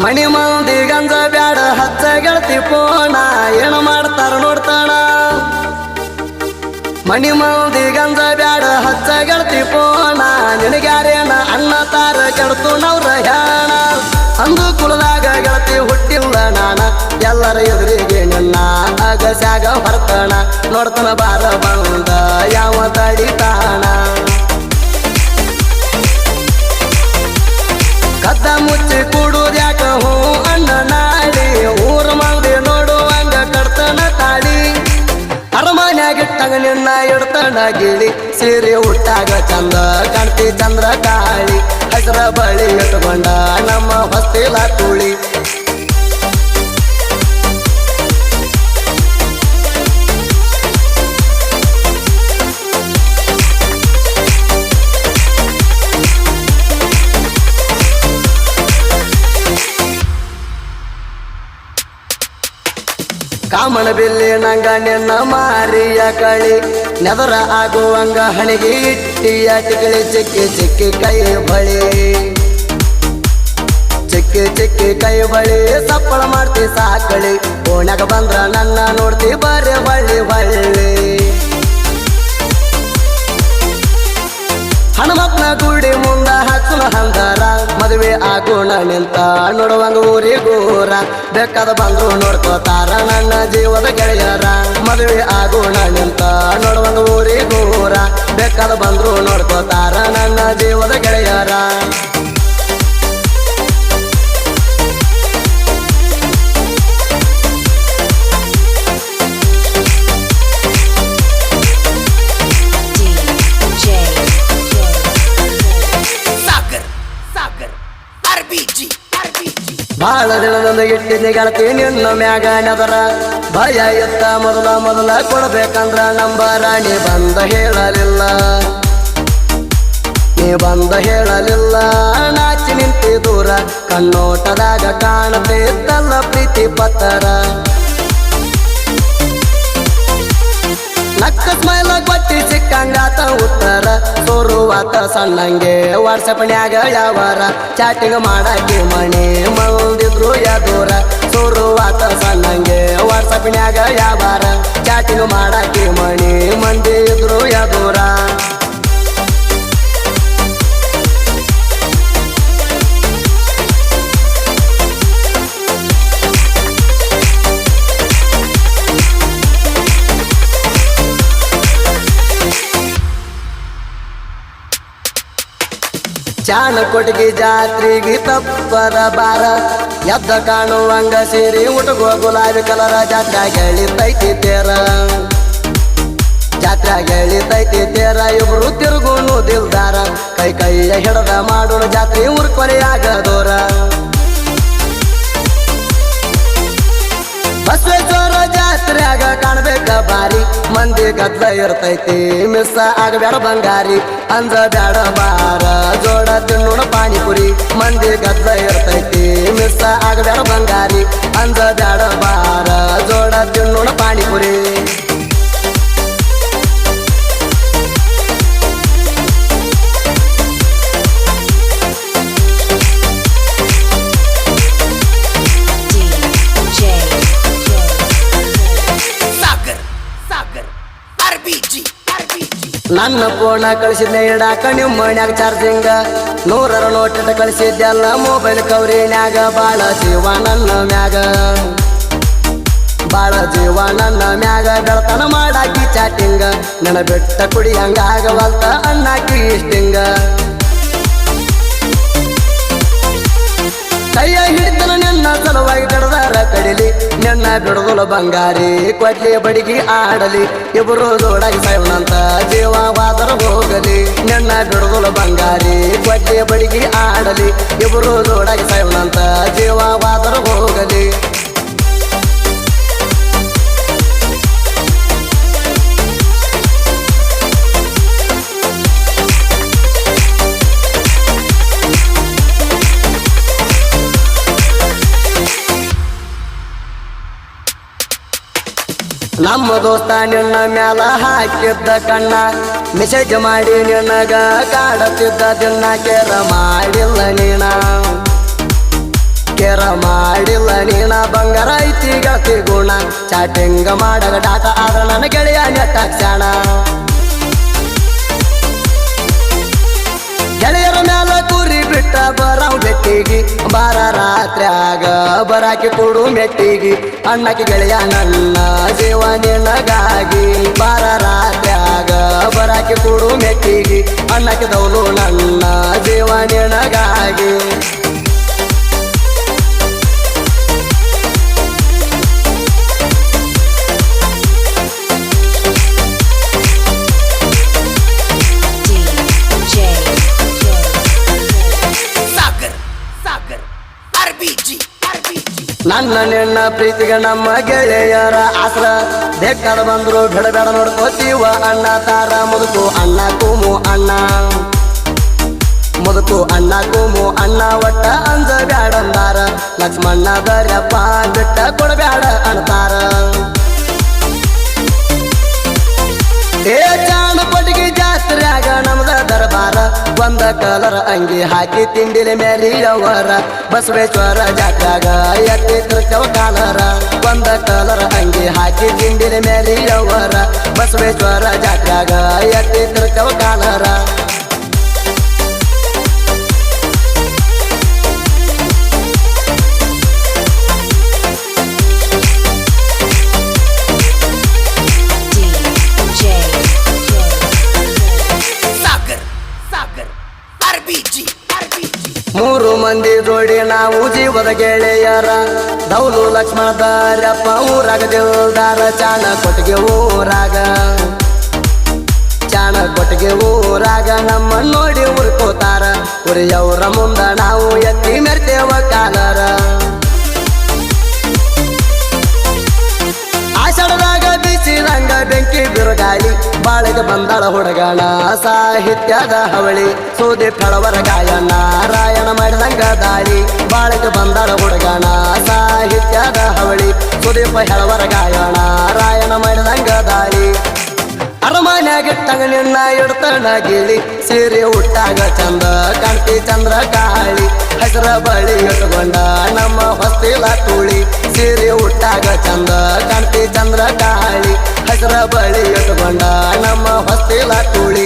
ಮಣಿ ಮಂದಿ ಗಂಜ ಬ್ಯಾಡ ಹಚ್ಚ ಗೆಳತಿ ಪೋಣ ಏನು ಮಾಡ್ತಾರ ನೋಡ್ತಾಣ ಮಣಿ ಮಂದಿ ಗಂಜ ಬ್ಯಾಡ ಹಚ್ಚ ಗೆಳತಿ ಪೋಣ ನಿನಗ್ಯಾರೇನ ಅಣ್ಣ ತಾರ ಕೆಡ್ತು ನವ್ರ ಹ್ಯಾಣ ಅಂದು ಕುಲದಾಗ ಗೆಳತಿ ಹುಟ್ಟಿಲ್ಲ ನಾನ ಎಲ್ಲರ ಎದುರಿಗೆ ನಿನ್ನ ಅಗಸ್ಯಾಗ ಹೊರತಣ ನೋಡ್ತಾನ ಬಾರ ಬಂದ ಯಾವ ತಡಿತಾಣ ಕದ್ದ ಮುಚ್ಚಿ ಕೂಡುದ್ಯಾಕ ಹೂ ಅಣ್ಣ ನಾಡಿ ಊರ ಮಂದಿ ನೋಡುವಂಗ ಕಡ್ತನ ತಾಳಿ ಅರಮನ್ಯಾಗಿಟ್ಟಂಗ ನಿನ್ನ ಇಡ್ತಣ ಗಿಳಿ ಸೀರೆ ಉಟ್ಟಾಗ ಚಂದ ಕಾಣ್ತಿ ಚಂದ್ರ ಕಾಳಿ ಹಸಿರ ಬಳಿ ಇಟ್ಕೊಂಡ ನಮ್ಮ ಹೊಸ್ತಿಲ ತುಳಿ ಕಾಮನ ಬಿಲ್ಲಿ ನಂಗ ನಿನ್ನ ಮಾರಿಯ ಕಳಿ ನೆದರ ಆಗುವಂಗ ಹಣಿಗೆ ಇಟ್ಟಿಯ ಟಿಕಳಿ ಚಿಕ್ಕಿ ಚಿಕ್ಕಿ ಕೈ ಬಳಿ ಚಿಕ್ಕಿ ಚಿಕ್ಕಿ ಕೈ ಬಳಿ ಸಪ್ಪಳ ಮಾಡ್ತಿ ಸಾಕಳಿ ಓಣ್ಯಾಗ ಬಂದ್ರ ನನ್ನ ನೋಡ್ತಿ ಬರೆ ಬಳ್ಳಿ ಬಳ್ಳಿ ಹನುಮಪ್ಪನ ಗುಡಿ ಮುಂದ ಹಚ್ಚನ ಹಂದರ ಮದುವೆ ಆಗೋಣ ನಿಂತ ನೋಡುವಂಗ ಊರಿಗೂರ ಬೇಕಾದ ಬಂದ್ರು ನೋಡ್ಕೋತಾರ ನನ್ನ ಜೀವದ ಗೆಳೆಯರ ಮದುವೆ ಆಗೋಣ ನಿಂತ ನೋಡುವಂಗ ಊರಿಗೂರ ಬೇಕಾದ ಬಂದ್ರು ನೋಡ್ಕೋತಾರ ನನ್ನ ಜೀವದ ಗೆಳೆಯರ ಬಾಳ ದಿನದಿಂದ ಇಟ್ಟಿದ್ದೆ ಗೆಳತಿ ನಿನ್ನ ಮ್ಯಾಗ ನೆದರ ಭಯ ಎತ್ತ ಮೊದಲ ಕೊಡ್ಬೇಕಂದ್ರ ನಂಬರ ನೀ ಬಂದ ಹೇಳಲಿಲ್ಲ ನಾಚಿ ನಿಂತಿ ದೂರ ಕಣ್ಣೋಟದಾಗ ಕಾಣತಿದ್ದಲ್ಲ ಪ್ರೀತಿ ಪತ್ತರ ನಕ್ಕ ಸ್ಮೈಲ ಕೊಟ್ಟಿ ಸಿಕ್ಕಂಗಾತ ಉತ್ತರ ಸೋರುವಾತ ಸಣ್ಣಂಗೆ ವಾಟ್ಸಪ್ನ್ಯಾಗ ಯಾವಾರ ಚಾಟಿಂಗ್ ಮಾಡಾಕಿ ಮಣಿ ಮಂದಿದ್ರು ಯಾದೂರ ಸೋರುವಾತ ಸಣ್ಣಂಗೆ ವಾಟ್ಸಪ್ನ್ಯಾಗ ಯಾವಾರ ಚಾಟಿಂಗ್ ಮಾಡಾಕಿ ಮಣಿ ಮಂದಿ ಇದ್ರು ಯಾದೂರ ಚಾಣ ಕೊಟ್ಟಿಗೆ ಜಾತ್ರೆಗೆ ತಪ್ಪದ ಬಾರ ಎದ್ದ ಕಾಣುವಂಗ ಸೀರೆ ಉಟುಕೋ ಗುಲಾಬಿ ಕಲರ ಜಾತ್ರೆಗೆ ಎಳಿತೈತಿ ತೇರ ಇಬ್ರು ತಿರುಗುನು ದಿಲ್ದಾರ ಕೈಯ ಹಿಡದ ಮಾಡೋಣ ಜಾತ್ರೆ ಊರ್ ಕೊನೆಯಾಗದೋರ ಬಸವೇಶ್ವರ ಜಾತ್ರೆಯಾಗ ಕಾಣ್ಬೇಕ ಬಾರಿ ಮಂದಿ ಗದ್ಲ ಇರ್ತೈತಿ ಮಿಸ್ ಆಗಬೇಡ ಬಂಗಾರಿ ಅಂದ ಬ್ಯಾಡ ಬಾರ ಜೋಡ ತಿನ್ನೋಣ ಪಾನಿಪುರಿ ಮಂದಿ ಗದ್ಲ ಇರ್ತೈತಿ ಮಿಸ್ ಆಗಬೇಡ ಬಂಗಾರಿ ಅಂದ ಬ್ಯಾಡ ಬಾರ ಜೋಡ ತಿನ್ನೋಣ ಪಾನಿಪುರಿ ನನ್ನ ಫೋನ ಕಳಿಸಿದ್ನೆ ಇಡಾಕ ನಿಮ್ಮ ಮನ್ಯಾಗ ಚಾರ್ಜಿಂಗ 100 ನೋಟ್ ಕಳಿಸಿದ್ದೆಲ್ಲ ಮೊಬೈಲ್ ಕವರಿನ್ಯಾಗ ಬಾಳ ಜೀವ ನನ್ನ ಮ್ಯಾಗ ಬೆಳತನ ಮಾಡಾಕಿ ಚಾಟಿಂಗ ನನ್ನ ಬೆಟ್ಟ ಕುಡಿಯಂಗಾಗವಲ್ತ ಅಣ್ಣಾಕಿ ಇಷ್ಟಿಂಗ ಕೈಯ ಹಿಡಿತನ ನಿನ್ನ ಸಲುವಾಗಿ ಕಡದಾರ ಕಡಿಲಿ ನಿನ್ನ ಬಿಡದಲು ಬಂಗಾರಿ ಕೊಡ್ಲಿ ಬಡಿಗಿ ಆಡಲಿ ಇಬ್ಬರು ಜೋಡಾಗಿ ಸಾಯವನಂತ ಜೀವವಾದರ ಹೋಗಲಿ ನಿನ್ನ ಬಿಡದಲು ಬಂಗಾರಿ ಕೊಡ್ಲಿ ಬಡಿಗಿ ಆಡಲಿ ಇಬ್ಬರು ಜೋಡಾಗಿ ಸಾಯವನಂತ ಜೀವವಾದರ ಹೋಗಲಿ ನಮ್ಮ ದೋಸ್ತ ನಿನ್ನ ಮ್ಯಾಲ ಹಾಕಿದ್ದ ಕಣ್ಣ ಮೆಸೇಜ್ ಮಾಡಿ ನಿನಗ ಕಾಡುತ್ತಿದ್ದ ದಿನ ಕೇರ ಮಾಡಿಲ್ಲ ನೀನ ಕೇರ ಮಾಡಿಲ್ಲ ನೀನ ಬಂಗಾರ ಐತಿ ಗೆಳತಿ ಗುಣ ಚಾಟಿಂಗ್ ಮಾಡಗ ಡಾಟ ಆದ್ರ ನನ್ನ ಗೆಳೆಯ ನೆಟ್ಟಾಕ್ಷಣ ಗೆಳೆಯರ ಮ್ಯಾಲ ಕೂರಿ ಬಿಟ್ಟ ಬರಾವ್ ಬೆಟ್ಟಿಗಿ ಬಾರ ರಾತ್ರ್ಯಾಗ ಬರಾಕಿ ಕೊಡು ಮೆಟ್ಟಿಗಿ ಅಣ್ಣಕ್ಕೆ ಗೆಳೆಯ ನನ್ನ ಜೀವ ನಿನಗಾಗಿ ಬಾರ ರಾತ್ರ್ಯಾಗ ಬರಾಕಿ ಕೊಡು ಮೆಟ್ಟಿಗಿ ಅಣ್ಣಕ್ಕೆ ದೌಲು ನನ್ನ ಜೀವ ನಿನಗಾಗಿ ನನ್ನ ನಿನ್ನ ಪ್ರೀತಿಗೆ ನಮ್ಮ ಗೆಳೆಯರ ಆಸ್ರ ಬೇಕಾದ ಬಂದ್ರು ಬೇಡ ನೋಡ್ಕೋತೀವ ಅಣ್ಣ ತಾರ ಮುದುಕು ಅಣ್ಣ ಕೂಮು ಅಣ್ಣ ಮುದುಕು ಅಣ್ಣ ಕೂಮು ಅಣ್ಣ ಒಟ್ಟ ಅಂಜ ಬ್ಯಾಡಂದಾರ ಲಕ್ಷ್ಮಣ್ಣ ದರ್ಯಪ್ಪ ಬಿಟ್ಟ ಕೊಡಬ್ಯಾಡ ಅಂತಾರ ಏ ಚಾಣ ಪಟ್ಟಿಗೆ ಜಾತ್ರ್ಯಾಗ ನಮ್ದ ದರ್ಬಾರ ಒಂದ ಕಲರ್ ಅಂಗಿ ಹಾಕಿ ತಿಂಡಿಲೆ ಮೇಲಿಯವರ ಬಸವೇಶ್ವರ ಜಾತ್ರ್ಯಾಗ ಎತ್ತಿದ್ರ ಚೌಕಾಲರ ಒಂದ ಕಲರ್ ಅಂಗಿ ಹಾಕಿ ತಿಂಡಿಲೆ ಮೇಲಿಯವರ ಬಸವೇಶ್ವರ ಜಾತ್ರ್ಯಾಗ ಎತ್ತಿದ್ರ ಚೌಕಾಲರ ಮೂರು ಮಂದಿ ಜೋಡಿ ನಾವು ಜೀವದ ಗೆಳೆಯರ ದೌಲು ಲಕ್ಷ್ಮಣ ದರ್ಯಪ್ಪ ಊರಾಗ ದೇವದಾರ ಚಾಣ ಕೊಟ್ಟಿಗೆ ಊರಾಗ ನಮ್ಮ ನೋಡಿ ಉರ್ಕೋತಾರ ಉರಿಯವರ ಮುಂದ ನಾವು ಎತ್ತಿ ಮೆರ್ತೇವ ಕಾಲರ ಆಷಾಢದಾಗ ಬಿಸಿರಂಗ ಬೆಂಕಿ ಬಿರುಗಾಳಿ ಬಾಳಿಗೆ ಬಂದಳ ಹುಡುಗಣ ಸಾಹಿತ್ಯದ ಹವಳಿ ಸೋದೆ ಫಳವರ ಗಾಯ ನಾರಾಯಣ ಮಾಡಿದಂಗ ದಾಳಿ ಬಾಳಿಗೆ ಬಂದಳ ಹುಡುಗಣ ಸಾಹಿತ್ಯದ ಹವಳಿ ಸುದೀಪ ಹೆಳವರ ಗಾಯ ನಾರಾಯಣ ಮಾಡಿದಂಗ ದಾಳಿ ಅರಮನ್ಯಾಗಿಟ್ಟಂಗ ನಿನ್ನ ಇಡ್ತಣ ಗಿಳಿ ಸೀರೆ ಉಟ್ಟಾಗ ಚಂದ ಕಾಣ್ತಿ ಚಂದ್ರ ಕಾಳಿ ಹೆಸರ ಬಳಿ ಇಟ್ಕೊಂಡ ನಮ್ಮ ಹೊಸ್ತಿಲ ತುಳಿ ಸೀರೆ ಉಟ್ಟಾಗ ಚಂದ ಕಾಣ್ತಿ ಚಂದ್ರ ಕಾಳಿ ಹೆಸರ ಬಳಿ ಇಟ್ಕೊಂಡ ನಮ್ಮ ಹೊಸ್ತಿಲ ತುಳಿ